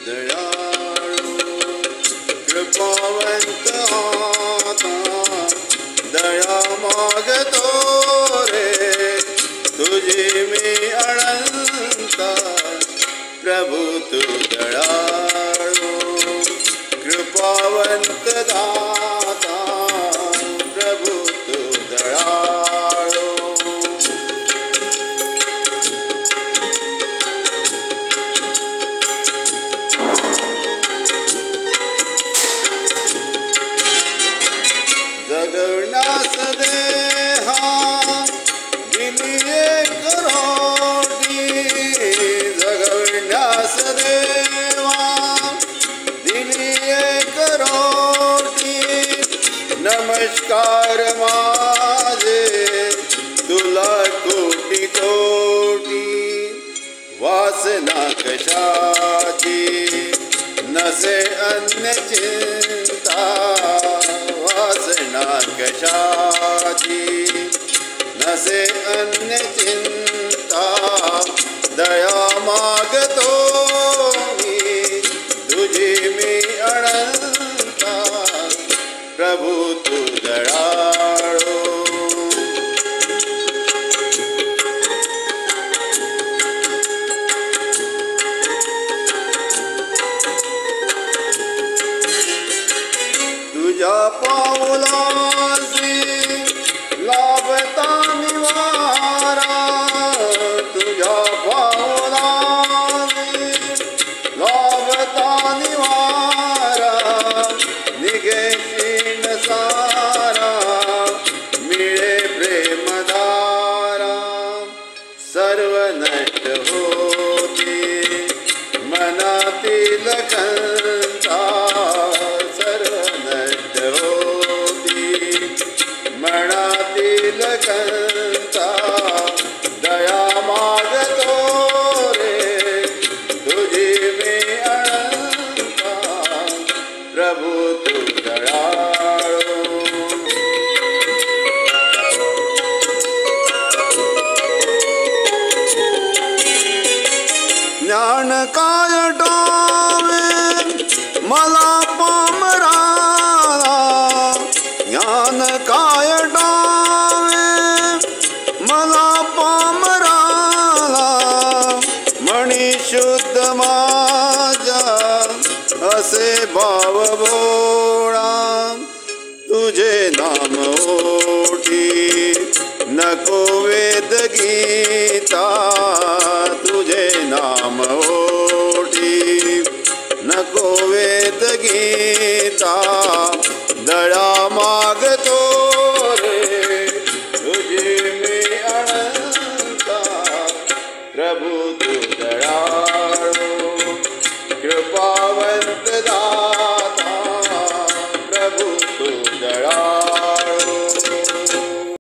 दयाळू कृपावंत आता दया मागतो रे तुझी मी अनंत प्रभु तू दयाळू कृपावंत दाता प्रभु तू दयाळू जगण्यास देहा दिली एक रोटी जगण्यास देवा दिली एक रोटी नमस्कार माझे तुला कोटी कोटी वासना कशाची नसे अन्य चिंता वासना कशाची नसे अन्य चिंता दया मागतो मी तुझी मी अनंता प्रभु तू दयाळू तुझ्या पाऊलासी लाभता निवारा तुझ्या पाऊलासी लाभता निवारा निघेशीन सारा मिळे प्रेमधारा सर्व नष्ट होती मनातील खंता मनातील कंता दया मागतो रे तुझी मी अनंता प्रभु तू दयाळू ज्ञान काय डावे मला पामराला ज्ञान काय डावे मला पामराला मणी शुद्ध माझा असे भाव भोळा तुझे नाम ओठी नको वेद गीता तुझे नाम ओठी नको वेद गीता दया मागतो रे तुझी मी अनंता प्रभु तू दयाळू कृपावंत